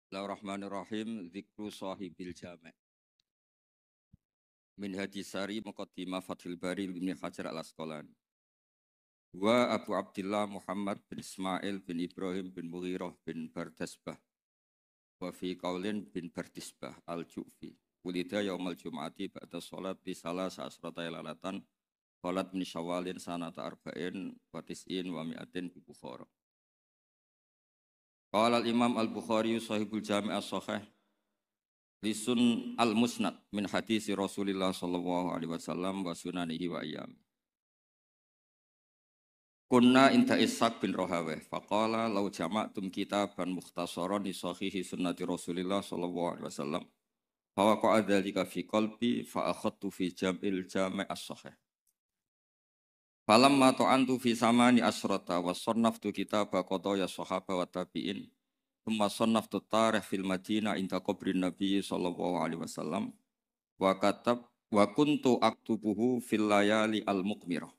Bismillahirrahmanirrahim. Zikru sahibil jami' min hadisari muqaddimah Fathul Bari bin Hajar al-Asqalani. Wa Abu Abdillah Muhammad bin Ismail bin Ibrahim bin Mughirah bin Bardasbah wa fi qaulin bin Bardisbah al-Ju'fi. Wulida yaumal jum'ati ba'da sholat di salah sa'asrata ilalatan sholat min syawalin sanata arba'in wa tis'in wa mi'atin bi Bukhara. Qala al-Imam al-Bukhari sahibul jami' as-sahih Lisun al-Musnad min hadisi Rasulillah sallallahu alaihi wasallam wa sunanihi wa ayyam. Kunna inta Ishaq bin Rahaweh faqala law jama'tum kitaban mukhtasaran li sahihi sunnati Rasulillah sallallahu alaihi wasallam fa waqa'a dzalika fi qalbi fa akhadtu fi jam'il jami' as-sahih. Falamma ta'antu fi samani asrata wa sannaftu kitaba qadaya sahaba wa tabi'in thumma sannaftu tarikh fil Madinah inda qabrin Nabi sallallahu alaihi wasallam wa kuntu aktubuhu fil layali al-muqmirah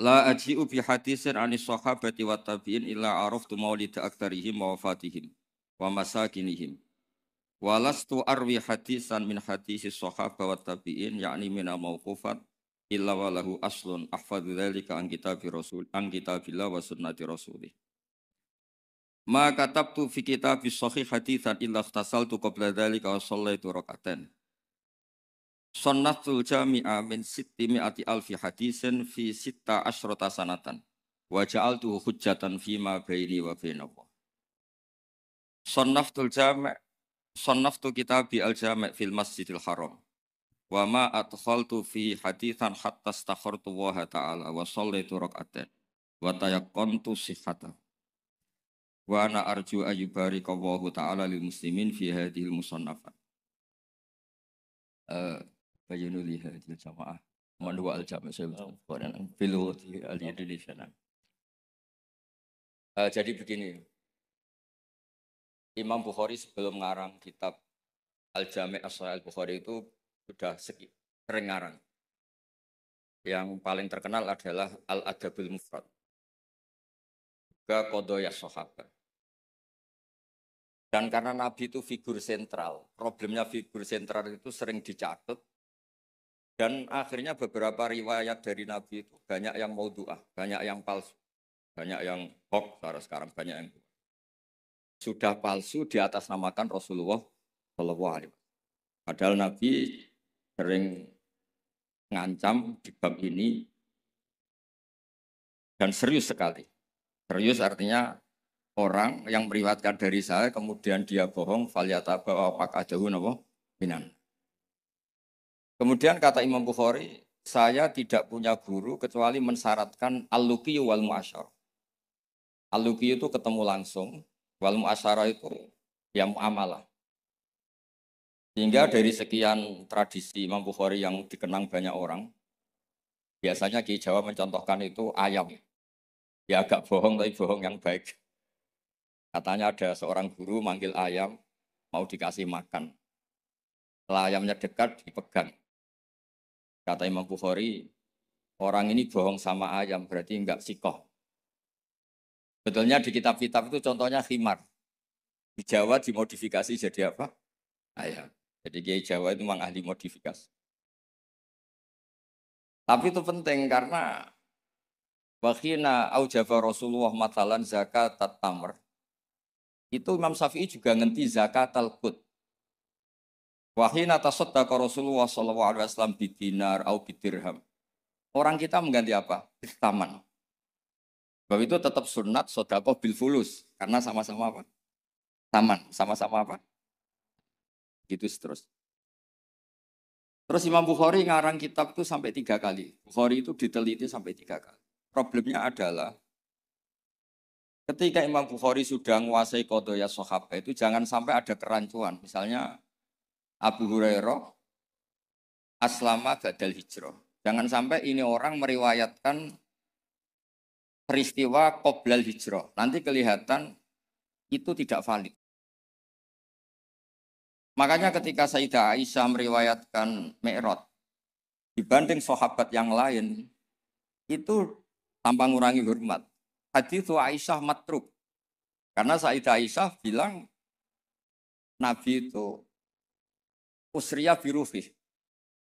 la aji'u bi hadisin anis sahabati wa tabi'in illa araftu maulida aktarihim wa wafatihim wa masakinihim wa lastu arwi hadisan min hadisi sahaba wa tabi'in yakni mina mauqufat illa walahu aslun ahfadzu dzalika an kitabillah wa sunnati rasulih. Ma katabtu fi kitabis sahih haditsan illa ikhtasaltu qabla dzalika wa shallaitu rak'atan. Sunnatul jami'a min sittimi'ati alfi hadisin fi sitta asyrata sanatan. Wa ja'altuhu hujjatan fima baini wa bainallah. Sunnaftu kitabi al-jami' fil masjidil haram. Wa ma adkhaltu fi haditsan hatta astakhartu Allah ta'ala wa shallaitu rak'atan. Wa tayaqqantu sihhatahu. Wa ana arju ayyubarikallahu ta'ala lil muslimin fi hadhil musannafat. Bayanu li hadhil jamaah. Manwa al-jami' sayyidina filuti al-Indonesia. Jadi begini. Imam Bukhari sebelum ngarang kitab Al-Jami' As-Sahih Al-Bukhari itu sudah sering ngarang. Yang paling terkenal adalah Al-Adabul Mufrad. Juga Qadaya Sahabat. Dan karena Nabi itu figur sentral, problemnya figur sentral itu sering dicatat, dan akhirnya beberapa riwayat dari Nabi itu banyak yang maudhu'ah, banyak yang palsu, banyak yang hoax, sekarang banyak yang sudah palsu di atas namakan Rasulullah Shallallahu Alaihi Wasallam. Padahal Nabi sering ngancam di bab ini dan serius sekali. Serius artinya orang yang meriwayatkan dari saya kemudian dia bohong falyataba wa faqadahu napa minan. Kemudian kata Imam Bukhari, saya tidak punya guru kecuali mensyaratkan al-luqi wal mu'asyarah. Al-luqi itu ketemu langsung, wal mu'asyarah itu ya muamalah. Sehingga dari sekian tradisi Imam Bukhari yang dikenang banyak orang, biasanya Ki Jawa mencontohkan itu ayam. Ya agak bohong tapi bohong yang baik. Katanya ada seorang guru manggil ayam, mau dikasih makan. Setelah ayamnya dekat, dipegang. Kata Imam Bukhari, orang ini bohong sama ayam, berarti enggak sikoh. Betulnya di kitab-kitab itu contohnya khimar. Di Jawa dimodifikasi jadi apa? Ayam. Jadi Kiai Jawa itu memang ahli modifikasi. Tapi itu penting karena wakhina aujaba Rasulullah matalan zakat tamr. Itu Imam Syafi'i juga ngenti zakat al-qut. Wahina tasaddaqa Rasulullah sallallahu alaihi wasallam bidinar au bidirham. Orang kita mengganti apa? Taman. Bahwa itu tetap sunat sedekah bil fulus karena sama-sama apa? Taman, sama-sama apa? Gitu terus. Terus Imam Bukhari ngarang kitab itu sampai 3 kali. Bukhari itu diteliti sampai 3 kali. Problemnya adalah ketika Imam Bukhari sudah menguasai qadaya sahabat itu jangan sampai ada kerancuan. Misalnya Abu Hurairah aslama ba'dal hijrah. Jangan sampai ini orang meriwayatkan peristiwa qoblal hijrah. Nanti kelihatan itu tidak valid. Makanya ketika Sayyidah Aisyah meriwayatkan Mi'raj dibanding sahabat yang lain itu tanpa ngurangi hormat. Hadits Aisyah matruk. Karena Sayyidah Aisyah bilang Nabi itu usriya biruhi.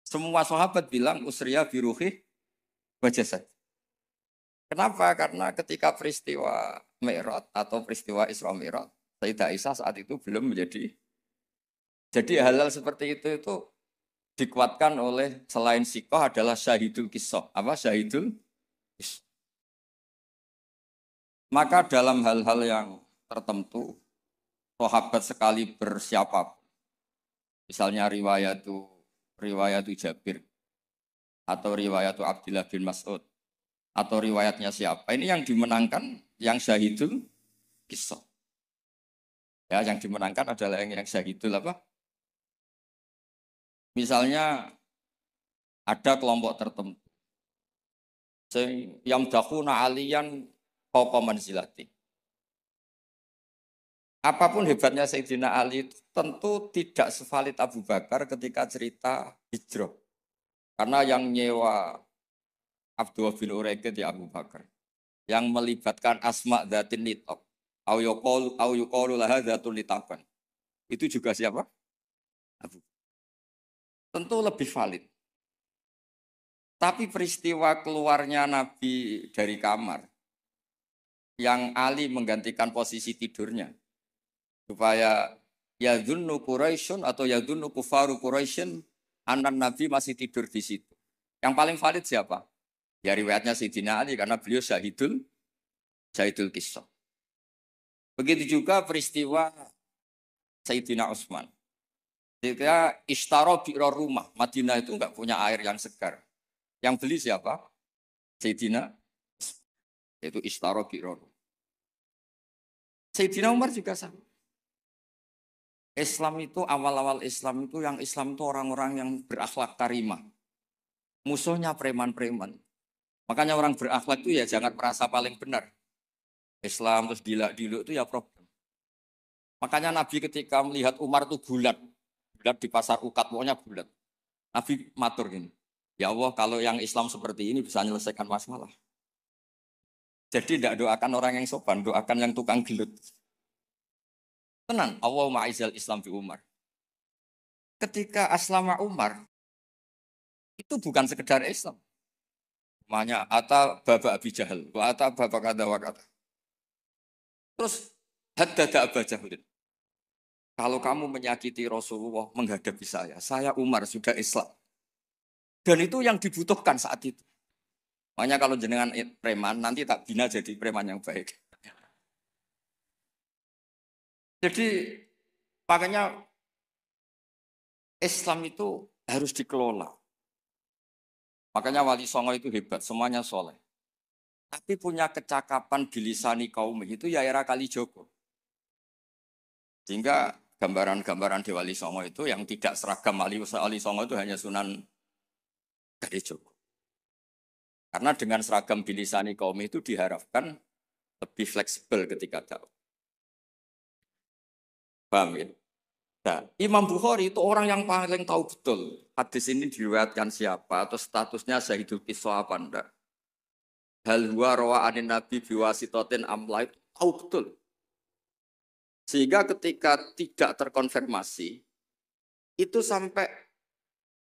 Semua sahabat bilang usriya biruhi wajasad. Kenapa? Karena ketika peristiwa Mi'raj atau peristiwa Isra Mi'raj, Sayyidah Aisyah saat itu belum menjadi. Jadi hal-hal seperti itu dikuatkan oleh selain sikoh adalah syahidul kisah. Apa syahidul kisah? Maka dalam hal-hal yang tertentu, sahabat sekali bersiapa, misalnya riwayat Jabir, atau riwayat Abdullah bin Mas'ud, atau riwayatnya siapa, ini yang dimenangkan yang syahidul kisah. Ya, yang dimenangkan adalah yang syahidul apa? Misalnya ada kelompok tertentu yang dahuna aliyan fauqa manzilati. Apapun hebatnya Sayyidina Ali itu tentu tidak sevalid Abu Bakar ketika cerita hijrah. Karena yang nyewa Abdullah bin Uraiqid ya Abu Bakar. Yang melibatkan asma dzatin nitaq. Au yuqalu laha dzatun nitaqan. Itu juga siapa? Abu. Tentu lebih valid. Tapi peristiwa keluarnya Nabi dari kamar, yang Ali menggantikan posisi tidurnya, supaya yadhunnu Quraisyun atau yadhunnu kufaru Quraisyun anan Nabi masih tidur di situ. Yang paling valid siapa? Ya riwayatnya Sayyidina Ali karena beliau syahidul kisah. Begitu juga peristiwa Sayyidina Utsman. Ketika ishtaro bi'ra rumah, Madinah itu enggak punya air yang segar. Yang beli siapa? Sayyidina, yaitu ishtaro bi'ra rumah. Sayyidina Umar juga sama. Islam itu awal-awal Islam itu yang Islam itu orang-orang yang berakhlak karimah. Musuhnya preman-preman. Makanya orang berakhlak itu ya jangan merasa paling benar. Islam terus dilak-diluk itu ya problem. Makanya Nabi ketika melihat Umar itu bulat di pasar Ukat, pokoknya bulat. Nabi matur gini, ya Allah kalau yang Islam seperti ini bisa menyelesaikan masalah. Jadi tidak doakan orang yang sopan, doakan yang tukang gelut. Tenang, Allahumma aizal Islam fi Umar. Ketika aslama Umar, itu bukan sekedar Islam. Namanya ata baba Abi Jahal, wa ata baba kata wa kata. Terus haddada Aba Jahal. Kalau kamu menyakiti Rasulullah menghadapi saya Umar sudah Islam. Dan itu yang dibutuhkan saat itu. Makanya kalau jenengan preman, nanti tak bina jadi preman yang baik. Jadi makanya Islam itu harus dikelola. Makanya Wali Songo itu hebat, semuanya soleh. Tapi punya kecakapan bilisani kaum itu ya era Kalijogo. Sehingga gambaran-gambaran di Wali Songo itu yang tidak seragam Wali Songo itu hanya Sunan Kalijogo. Karena dengan seragam bilisani kaum itu diharapkan lebih fleksibel ketika tahu. Paham ya? Nah, Imam Bukhari itu orang yang paling tahu betul hadis ini diriwayatkan siapa atau statusnya syahidul kisah apa enggak. Hal huwa rawa anin nabi biwasitotin amla itu tahu betul. Sehingga ketika tidak terkonfirmasi, itu sampai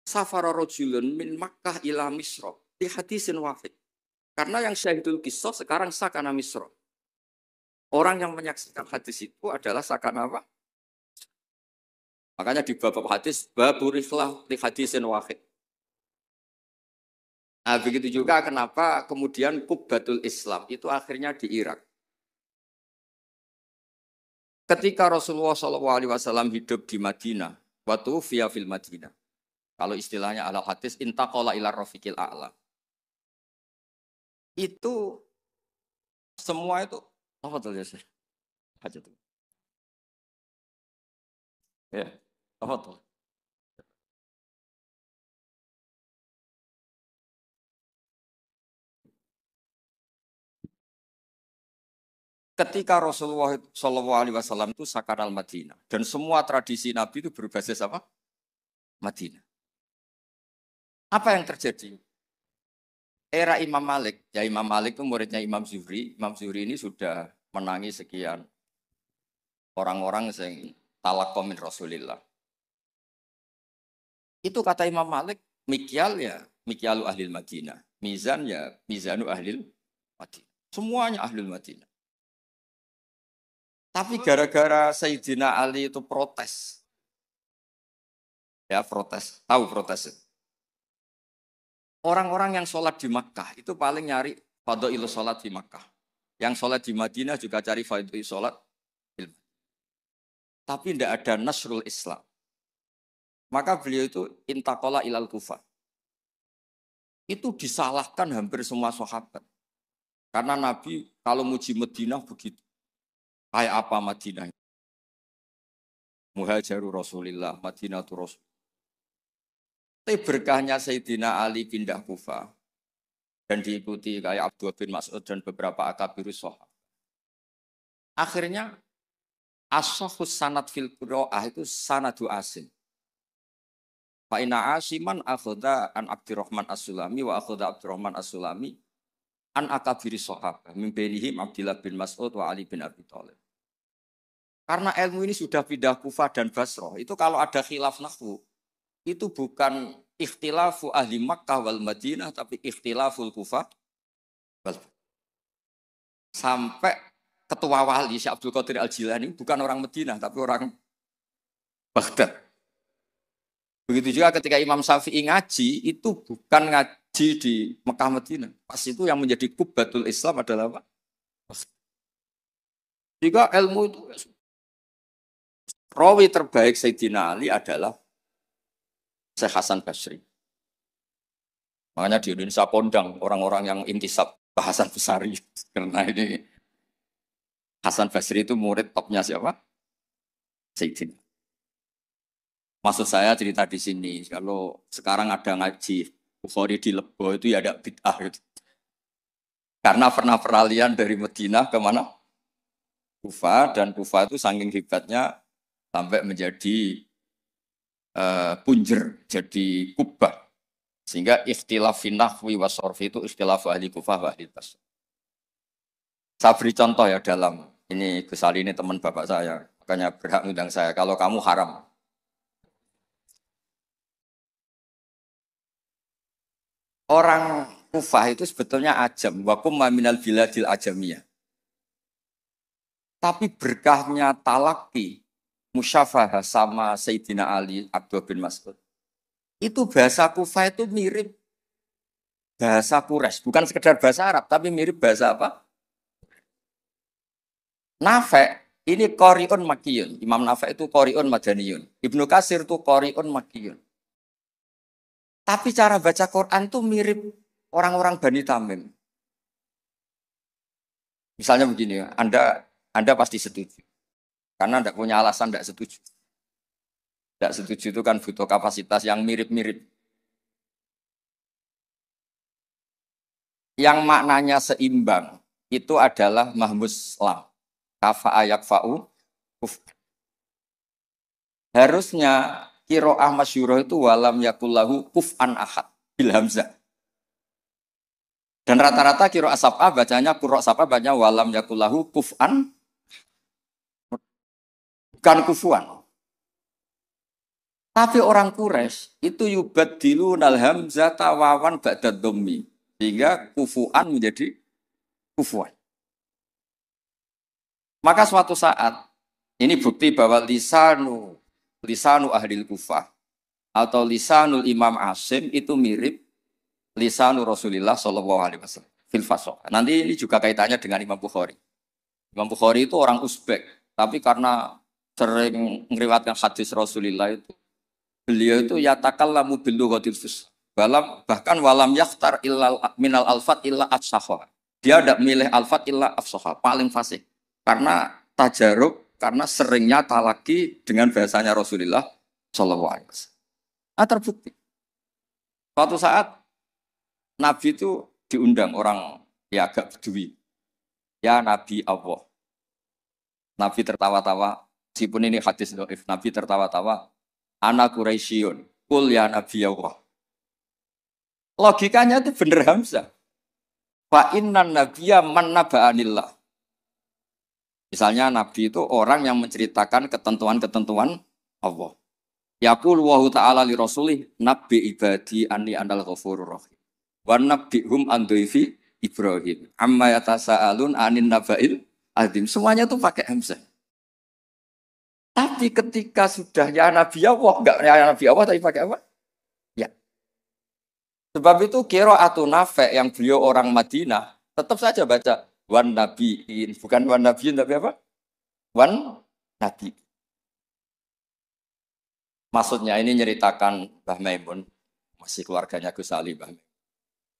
safara rajulun min Makkah ila Misra di hadisin wafid. Karena yang syahidul kisah sekarang sakana Misra. Orang yang menyaksikan hadis itu adalah sakana apa? Makanya di bab hadis baburiflah di hadisin wahid. Nah, begitu juga kenapa kemudian Qubbatul Islam itu akhirnya di Irak. Ketika Rasulullah SAW hidup di Madinah, waktu via fil Madinah. Kalau istilahnya ala hadis intaqala ila rafiqil a'la. Itu semua itu apa tuh ya? Aja tuh. Ya, apa tuh? Ketika Rasulullah SAW itu sakar al-Madinah. Dan semua tradisi Nabi itu berbasis apa? Madinah. Apa yang terjadi? Era Imam Malik. Ya Imam Malik itu muridnya Imam Zuhri. Imam Zuhri ini sudah menangi sekian orang-orang yang talaqqa min Rasulillah. Itu kata Imam Malik, mikyal ya mikyalu ahlil Madinah. Mizan ya mizanu ahlil Madinah. Semuanya ahlul Madinah. Tapi gara-gara Sayyidina Ali itu protes. Ya protes, tahu protes. Orang-orang yang sholat di Makkah itu paling nyari fadhailu sholat di Makkah. Yang sholat di Madinah juga cari fadhailu sholat. Tapi tidak ada nasrul Islam. Maka beliau itu intaqala ilal Kufah. Itu disalahkan hampir semua sahabat. Karena Nabi kalau muji Madinah begitu. Kayak apa Madinah? Muhajiru Rasulillah, Madinatu Rasul. Tapi berkahnya Sayyidina Ali pindah Kufah. Dan diikuti kayak Abdullah bin Mas'ud dan beberapa akabirus sahabat. Akhirnya as-sahhus sanad fil qiraah itu sanadu asim. Fa inna asiman akhadha an Abdurrahman As-Sulami wa akhadha Abdurrahman As-Sulami an akabiri sahabat min bainihim Abdullah bin Mas'ud wa Ali bin Abi Thalib. Karena ilmu ini sudah pindah Kufah dan Basrah, itu kalau ada khilaf nahwu, itu bukan ikhtilafu ahli Makkah wal Madinah, tapi ikhtilaful Kufah. Sampai ketua wali Syekh Abdul Qadir Al-Jilani bukan orang Madinah, tapi orang Baghdad. Begitu juga ketika Imam Syafi'i ngaji, itu bukan ngaji di Mekah Madinah. Pas itu yang menjadi kubbatul Islam adalah apa? Jika ilmu itu, rawi terbaik Sayyidina Ali adalah Syekh Hasan Basri. Makanya di Indonesia kondang orang-orang yang intisab Hasan Basri. Karena ini Hasan Basri itu murid topnya siapa? Sayyidina. Maksud saya cerita di sini, kalau sekarang ada ngaji Bukhari di Lebo itu ya ada bid'ah gitu. Karena pernah peralihan dari Madinah ke mana? Kufah, dan Kufah itu saking hebatnya sampai menjadi punjer, jadi kubah. Sehingga ikhtilaf nahwi wa sorfi itu ikhtilaf ahli Kufah wa ahli Basrah. Saya beri contoh ya dalam, ini Gus Ali ini teman bapak saya, makanya berhak undang saya, kalau kamu haram. Orang Kufah itu sebetulnya ajam, wakum minal biladil ajamiyah. Tapi berkahnya talaki, musyafahah sama Sayyidina Ali, Abdullah bin Mas'ud. Itu bahasa Kufah itu mirip bahasa Quraisy, bukan sekedar bahasa Arab, tapi mirip bahasa apa? Nafi' ini qari'un makkiyun. Imam Nafi' itu qari'un madaniyun. Ibnu Katsir itu qari'un makkiyun. Tapi cara baca Quran itu mirip orang-orang Bani Tamim. Misalnya begini, Anda pasti setuju. Karena tidak punya alasan tidak setuju. Tidak setuju itu kan butuh kapasitas yang mirip-mirip. Yang maknanya seimbang itu adalah mahmus lam. Kafa'a yakfa'u kuf. Harusnya qiraah masyhurah itu walam yakullahu kuf'an ahad bil hamzah. Dan rata-rata qiraah sab'ah bacanya qurra sab'ah bacanya walam yakullahu kuf'an bukan kufuan. Tapi orang Quraisy itu yubaddilu nal hamzata wawan ba'da dhammi sehingga kufuan menjadi kufuan. Maka suatu saat ini bukti bahwa lisanu ahlil Kufah atau lisanul Imam Asim itu mirip lisanu Rasulullah sallallahu alaihi wasallam fil fasah. Nanti ini juga kaitannya dengan Imam Bukhari. Imam Bukhari itu orang Uzbek, tapi karena sering meriwayatkan hadis Rasulullah itu, beliau itu yatakallamu bil lughatil fusha. Bahkan walam yakhtar illa minal alfat illa afsahha. Dia tidak milih alfat illa afsahha, paling fasih. Karena tajarub, karena seringnya talaki dengan bahasanya Rasulullah sallallahu alaihi wasallam. Terbukti. Suatu saat Nabi itu diundang orang ya agak bedui. Ya Nabi Allah. Nabi tertawa-tawa, meskipun ini hadis dhaif, Nabi tertawa-tawa, ana Quraisyun, kul ya Nabi Allah. Logikanya itu bener Hamzah. Fa innan nabiyya man naba'anillah. Misalnya Nabi itu orang yang menceritakan ketentuan-ketentuan Allah. Yaqul wa ta'ala li rasulih nabbi ibadi anni anal ghafurur rahim. Wa nabbihum an dhaifi Ibrahim. Amma yatasaalun anin naba'il azim. Semuanya itu pakai hamzah. Tapi ketika sudah ya Nabi Allah, enggak ya Nabi Allah tapi pakai apa? Ya. Sebab itu qiraatun Nafi' yang beliau orang Madinah tetap saja baca wan nabiin, bukan wan nabiin tapi apa? Wan nabi. Maksudnya ini nyeritakan Mbah Maimun, masih keluarganya Gus Ali Mbah Maimun.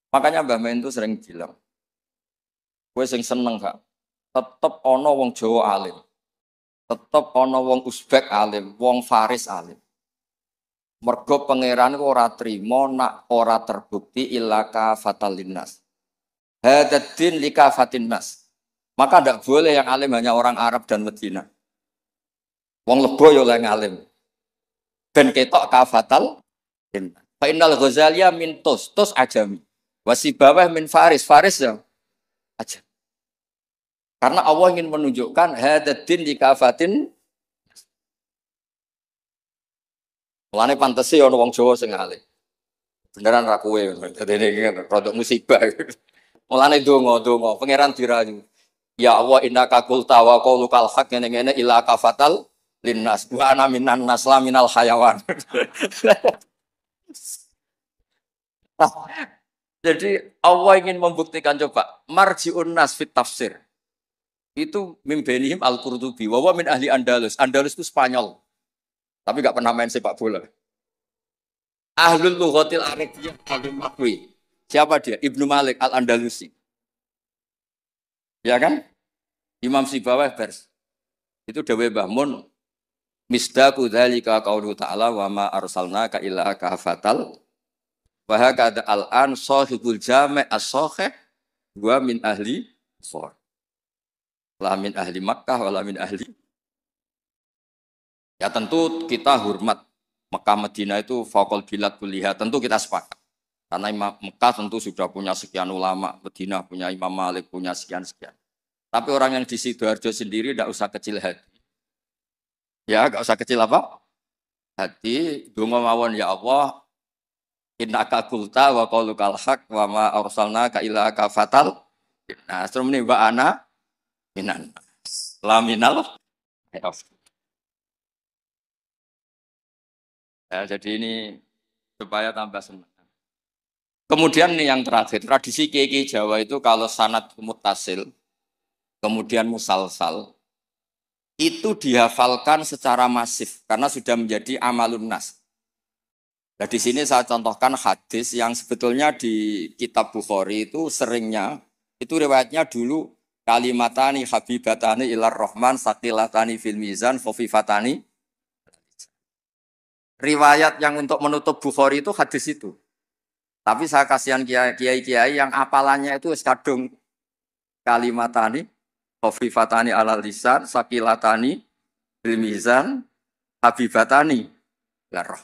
Makanya Mbah Maimun itu sering bilang, gue sing seneng Kak, tetep ono wong Jawa alim, tetep ono wong Uzbek alim, wong Faris alim. Mergo pangeran ora trimo nak ora terbukti ilaka fatal linnas. Hadaddin lika fatin nas. Maka tidak boleh yang alim hanya orang Arab dan Medina. Wong lebo yo oleh ngalim. Ben ketok kafatal linnas. Fa innal Ghazaliya min tus ajami. Wasibawah min Faris ya aja. Karena Allah ingin menunjukkan hadaddin lika fatin. Mulane pantese ana wong Jawa sing alim. Beneran ra kowe. Dadi iki rodok musibah. Mulane donga pangeran dirayu. Ya Allah innaka qulta wa qaulukal haq ngene-ngene ila kafatal linnas wa ana minan nas la minal hayawan. Jadi Allah ingin membuktikan coba marji'un nas fit tafsir. Itu mimbenihim al-Qurtubi wa min ahli Andalus. Andalus itu Spanyol. Tapi enggak pernah main sepak bola. Ahlul lughatil arabiyyah al-Makwi. Siapa dia? Ibnu Malik al-Andalusi. Ya kan? Imam Sibawah pers. Itu Dawe Bahmun. Misdaku dzalika qaulu ta'ala wa ma arsalnaka illa kafatal. Wa hakada al-an sahibul jami' as-sahih wa min ahli shor. La min ahli Makkah wa la min ahli. Ya tentu kita hormat Mekah Madinah itu faqul bilad kuliah. Tentu kita sepakat. Karena Mekah tentu sudah punya sekian ulama, Madinah punya Imam Malik, punya sekian-sekian. Tapi orang yang di Sidoarjo sendiri tidak usah kecil hati. Ya, enggak usah kecil apa? Hati, donga mawon ya Allah, innaka qulta wa qaulukal haq wa ma arsalnaka illa kafatal. Nah, terus ini wa ana minan laminal. Ya, jadi ini supaya tambah senang. Kemudian nih yang terakhir, tradisi kiai Jawa itu kalau sanad muttasil, kemudian musalsal, itu dihafalkan secara masif karena sudah menjadi amalun nas. Nah di sini saya contohkan hadis yang sebetulnya di kitab Bukhari itu seringnya, itu riwayatnya dulu kalimatani habibatani ilar rahman saqilatani fil mizan khofifatani. Riwayat yang untuk menutup Bukhari itu hadis itu. Tapi saya kasihan kiai-kiai yang apalannya itu kadung kalimatani khofifatani alal lisan saqilatani bil mizan habibatani larah.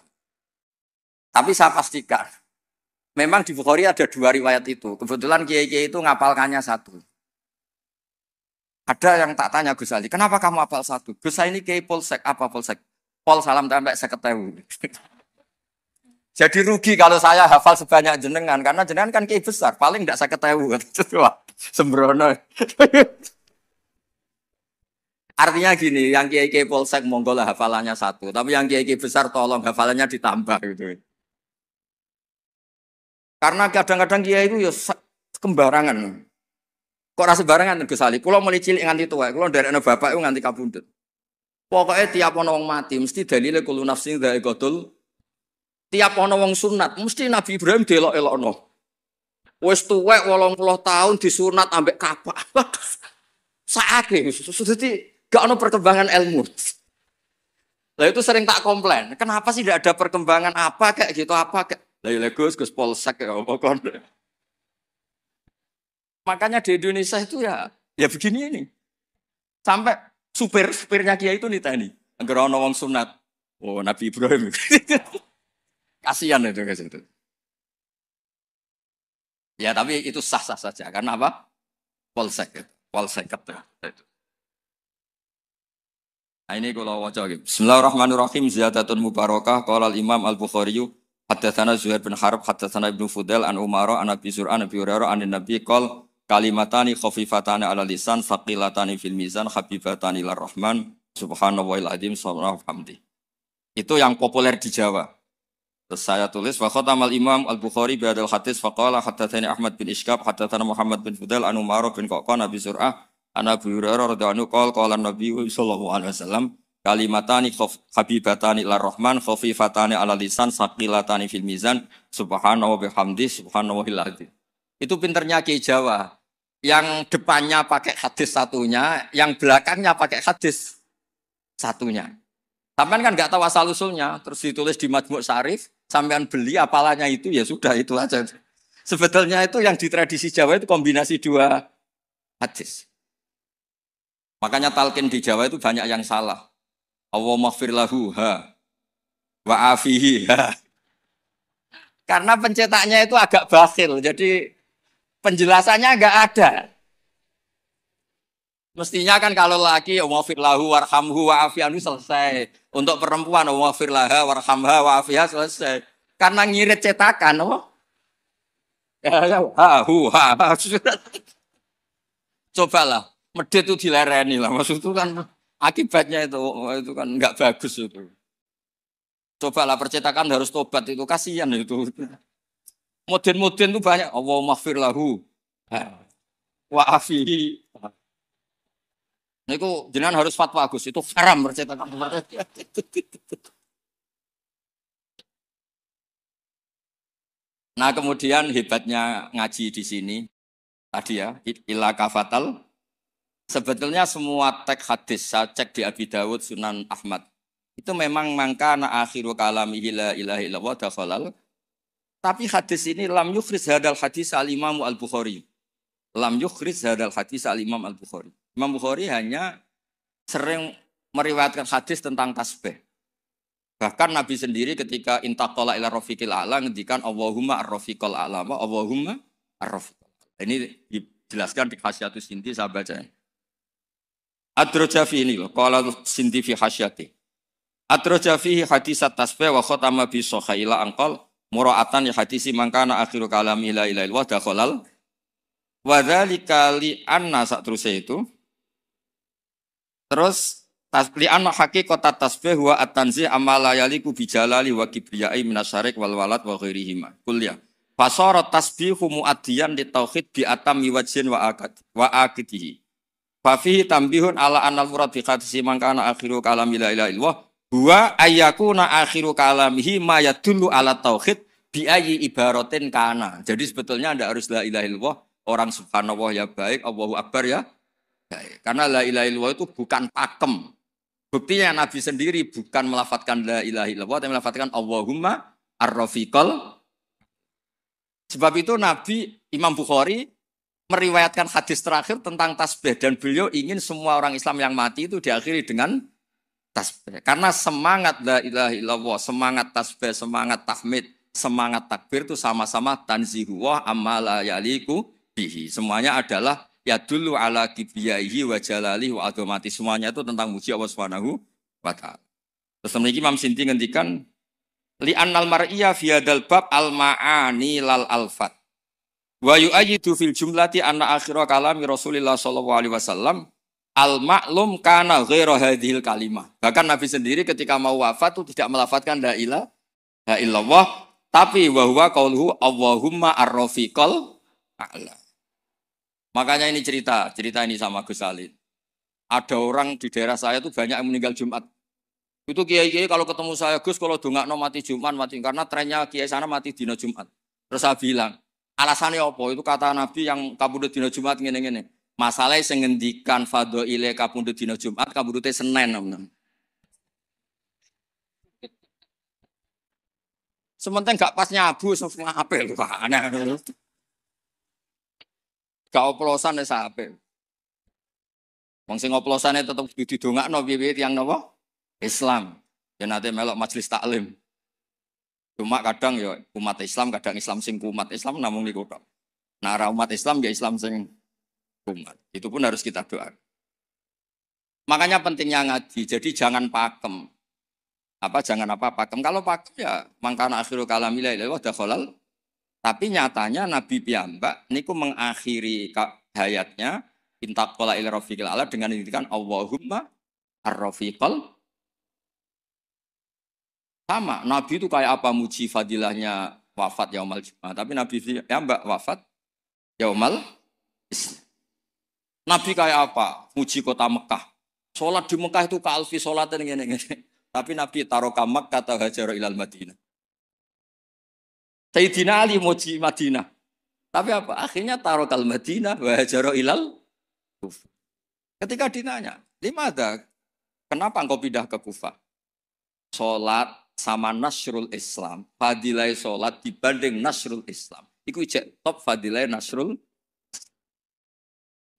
Tapi saya pastikan memang di Bukhari ada dua riwayat itu. Kebetulan kiai-kiai itu ngapalkannya satu. Ada yang tak tanya Gus Ali, kenapa kamu hafal satu? Gus saya ini kiai polsek, apa polsek? Pol salam sampai 50.000. Jadi rugi kalau saya hafal sebanyak jenengan karena jenengan kan kiai besar, paling enggak 50.000. Sembrono. Artinya gini, yang kiai-kiai polsek monggo lah hafalannya satu, tapi yang kiai-kiai besar tolong hafalannya ditambah gitu. Karena kadang-kadang kiai itu ya sembarangan. Kok rasa sembarangan Gus Ali? Kulo mulai cilik nganti tua, kulo nderekno bapak itu nganti kabundut. Pokoknya tiap ana wong mati mesti dalile kulo nafsin dha'iqatul. Tiap ana wong sunat mesti Nabi Ibrahim delok-elokno. Wis tuwek 80 tahun disunat ambek kapak. Saake dadi gak ono perkembangan ilmu. Lah itu sering tak komplain. Kenapa sih tidak ada perkembangan apa kayak gitu apa kayak. Lah Gus polsek ya apa kon. Makanya di Indonesia itu ya begini ini. Sampai supirnya Kiai itu nitani. Angger ana wong sunat. Oh, Nabi Ibrahim. Kasihan itu guys itu. Ya, tapi itu sah-sah saja. Karena apa? Polsek. Polsek itu. Nah, ini kalau waca gitu. Bismillahirrahmanirrahim. Ziyadatun mubarakah. Qala al-Imam Al-Bukhari haddatsana Zuhair bin Harb haddatsana Ibnu Fudail an Umar an Abi Zur'an Abi Hurairah an Nabi qol kalimatani khafifatani ala lisan faqilatani fil mizan habibatani lir rahman subhanallahil azim sallallahu hamdi. Itu yang populer di Jawa. Terus saya tulis wa khatamal Imam Al-Bukhari bi hadzal hadis faqala haddatsani Ahmad bin Ishqab haddatsana Muhammad bin Fudail an Umar bin Qaqan Abi Zur'ah an Abi Hurairah radhiyallahu anhu qala Nabi sallallahu alaihi wasallam kalimatani habibatani lar rahman khafifatani ala lisan saqilatani fil mizan subhanahu wa bihamdi subhanallahil azim. Itu pinternya Ki Jawa. Yang depannya pakai hadis satunya, yang belakangnya pakai hadis satunya. Sampean kan nggak tahu asal usulnya, terus ditulis di Majmu' Syarif, sampean beli apalanya itu ya sudah itu aja. Sebetulnya itu yang di tradisi Jawa itu kombinasi dua hadis. Makanya talqin di Jawa itu banyak yang salah. Allahumma ighfir lahu ha wa afihi ha. Karena pencetaknya itu agak bakhil, jadi penjelasannya enggak ada. Mestinya kan kalau laki Allahumma ighfir lahu warhamhu wa afihi selesai. Untuk perempuan Allahumma ighfir laha warhamha wa afiha selesai. Karena ngirit cetakan, oh. Cobalah, medit itu dilereni lah. Maksud itu kan akibatnya itu kan enggak bagus itu. Cobalah percetakan harus tobat itu kasihan itu. Modern-modern itu banyak. Allahumma ighfir lahu wa afihi. Niku jenengan harus fatwa Gus, itu haram percetakan. Nah, kemudian hebatnya ngaji di sini tadi ya, ila kafatal. Sebetulnya semua teks hadis saya cek di Abi Dawud, Sunan Ahmad. Itu memang mangkana akhiru kalamihi la ilaha illallah dakhalal. Tapi hadis ini lam yukhriz hadal hadis al-Imam Al-Bukhari. Lam yukhriz hadal hadis al-Imam Al-Bukhari. Imam Bukhari hanya sering meriwayatkan hadis tentang tasbih. Bahkan Nabi sendiri ketika intaqala ila rafiqil a'la ngendikan Allahumma ar-rafiqal a'la, Allahumma ar-rafiqal. Ini dijelaskan di Hasyiatus Sinti saya baca. Ad-Rajafi ini loh, qala Sinti fi hasyati. Ad-Rajafi hadisat tasbih wa khatama bi sahila anqal mura'atan ya hadisi mangkana akhiru kalami la ilaha illallah dakhalal wa dzalika li anna satruse itu. Terus li anna haqiqat tasbih wa at-tanzih amma la yaliku bi jalali wa kibriyai minasyarik wal walad wa ghairihima kulliyah fasara tasbihu muaddiyan li tauhid bi atammi wajhin wa akidihi fa fihi tambihun ala anal murad bi hadisi mangkana akhiru kalami la ilaha illallah huwa ayyakuna akhiru kalamihi ma yadullu ala tauhid bi ayyi ibaratin kana. Jadi sebetulnya tidak harus la ilaha illallah, orang subhanallah ya baik, Allahu akbar ya baik. Karena la ilaha illallah itu bukan pakem. Buktinya Nabi sendiri bukan melafadzkan la ilaha illallah, tapi melafadzkan Allahumma ar-rafiqal. Sebab itu Nabi Imam Bukhari meriwayatkan hadis terakhir tentang tasbih dan beliau ingin semua orang Islam yang mati itu diakhiri dengan tasbih. Karena semangat la ilaha illallah, semangat tasbih, semangat tahmid, semangat takbir itu sama-sama tanzihuwah amma la yaliku bihi. Semuanya adalah yadullu ala kibriyaihi wa jalalihi wa azamati. Semuanya itu tentang muji Allah Subhanahu wa taala. Terus memiliki Imam Sinti ngendikan li annal mar'iyya fi hadzal bab al ma'ani lal alfat. Wa yu'ayyidu fil jumlati anna akhira kalami Rasulillah sallallahu alaihi wasallam al-ma'lum kana ghairu hadhil kalimah. Bahkan Nabi sendiri ketika mau wafat itu tidak melafadzkan la ilaha illallah, tapi wa huwa qauluhu Allahumma ar-rafiqal a'la. Makanya ini cerita ini sama Gus Salid. Ada orang di daerah saya itu banyak yang meninggal Jumat. Itu kiai-kiai kalau ketemu saya, Gus kalau dongakno mati Jumat mati karena trennya kiai sana mati dina Jumat. Terus saya bilang, alasannya apa? Itu kata Nabi yang kabudut dina Jumat ngene-ngene. Masalahnya sing ngendikan fadhaile kabudut dina Jumat, kabudute Senin. Sementing gak pas nyabu semua apel aneh. Gak oplosan wis apik. Wong sing oplosane tetep didongakno piye-piye tiyang napa? Islam. Ya nate melok majelis taklim. Cuma kadang ya umat Islam, kadang Islam sing kumat. Islam namung niku tok. Nah, umat Islam ya Islam sing kumat. Itu pun harus kita doakan. Makanya pentingnya ngaji. Jadi jangan pakem. Jangan pakem. Kalau pakem ya mangkana akhiru kalami la ilaha illallah dakhalal. Tapi nyatanya Nabi piyambak niku mengakhiri hayatnya intaqala ila rafiqil ala dengan ngendikan Allahumma ar-rafiqal. Sama, Nabi itu kayak apa muji fadilahnya wafat yaumal Jumat. Tapi Nabi piyambak wafat yaumal Islam. Nabi kayak apa? Muji kota Mekah. Sholat di Mekah itu kaalfi sholatin ngene-ngene. Tapi Nabi taroka Makkah atau hajar ilal Madinah. Sayyidina Ali muji Madinah. Tapi apa? Akhirnya tarokal Madinah wa hajar ilal Kufah. Ketika ditanya, "Limada? Kenapa engkau pindah ke Kufah?" Sholat sama nasrul Islam. Fadilai sholat dibanding nasrul Islam. Iku ijek top fadilai nasrul.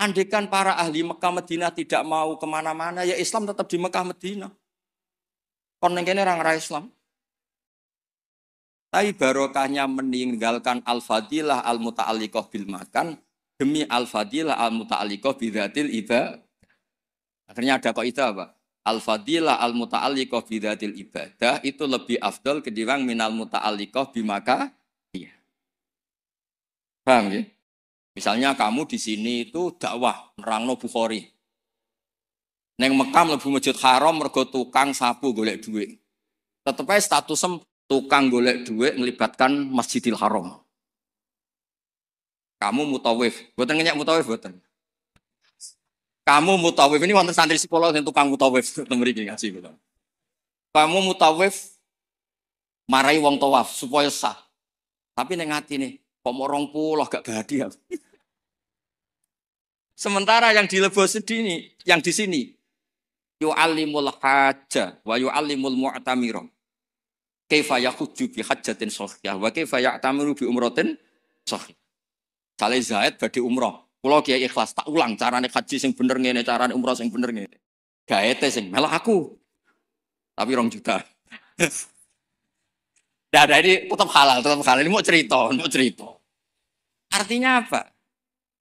Andaikan para ahli Mekah Madinah tidak mau kemana-mana, ya Islam tetap di Mekah Madinah. Kon ning kene orang Islam. Tapi barokahnya meninggalkan al-fadilah al-muta'alliqah bil makan demi al-fadilah al-muta'alliqah bidzatil ibadah. Akhirnya ada kaidah apa? Al-fadilah al-muta'alliqah bidzatil ibadah itu lebih afdal ketimbang minal muta'alliqah bimaka. Iya. Paham ya? Misalnya kamu di sini itu dakwah nerangno Bukhari. Neng Mekah mlebu Masjid Haram mergo tukang sapu golek duit. Tetep ae statusem tukang golek duit ngelibatkan Masjidil Haram. Kamu mutawif, boten ngenyak mutawif boten. Kamu mutawif ini wonten santri sekolah sing tukang mutawif teng mriki ngaji kula. Kamu mutawif marai wong tawaf supaya sah. Tapi ning atine kok mau 20 gak bahagia. Sementara yang dilebos ini, yang di sini yu'allimul hajja wa yu'allimul mu'tamira. Kaifa yakhujju bi hajjatin shahihah wa kaifa ya'tamiru bi umratin shahih. Sale Zaid badhe umrah. Kula kiai ikhlas tak ulang carane haji sing bener ngene, carane umrah sing bener ngene. Gaete sing melok aku. Tapi 2 juta. Nah, ini tetap halal. Ini mau cerita. Artinya apa?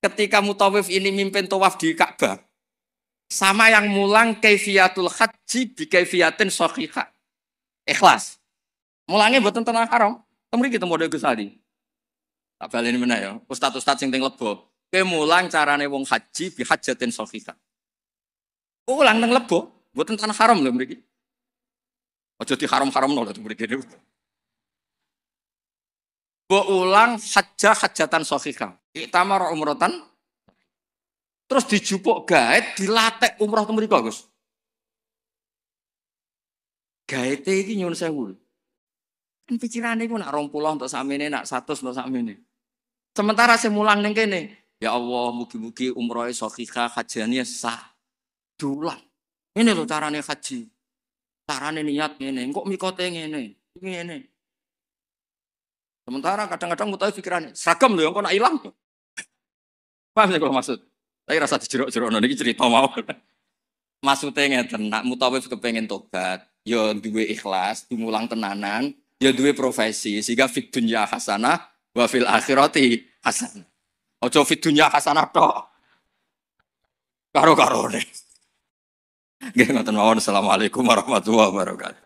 Ketika mutawif ini mimpin tawaf di Ka'bah, sama yang mulang kaifiyatul haji bi kaifiyatin shahihah. Ikhlas. Mulangnya buatan tanah haram. Temri kita model Gus Adi. Tak baleni meneh ya. Ustaz-ustaz sing teng Lebo. Kowe mulang carane wong haji bi hajjatin shahihah. Ulang teng Lebo, buatan tanah haram lho mriki. Aja di haram-haramno lho mriki. Ulang hajatan shahihah. Itamar umrotan. Terus dijupuk gaet dilatek umrah teng mriku, Gus. Gaete iki nyuwun sewu. Kan pikirane iku nak 20 untuk sakmene, nak 100 untuk sakmene. Sementara sing mulang ning kene, ya Allah mugi-mugi umrohe shahihah, hajane sah. Dulang. Ngene lho carane haji. Carane niat ngene, kok mikote ngene. Ngene. Sementara kadang-kadang mutawif pikirannya, seragam lho, kok nak hilang. Paham ya kalau maksud? Tapi rasa dijerok-jerok, ini cerita mau. Maksudnya ngeten, nak mutawif kepengen tobat, ya duwe ikhlas, dimulang tenanan, ya duwe profesi, sehingga fid dunya hasanah, wa fil akhirati hasanah. Ojo fid dunya hasanah tok. Karo-karo nih. Nggih ngoten mawon. Assalamualaikum warahmatullahi wabarakatuh.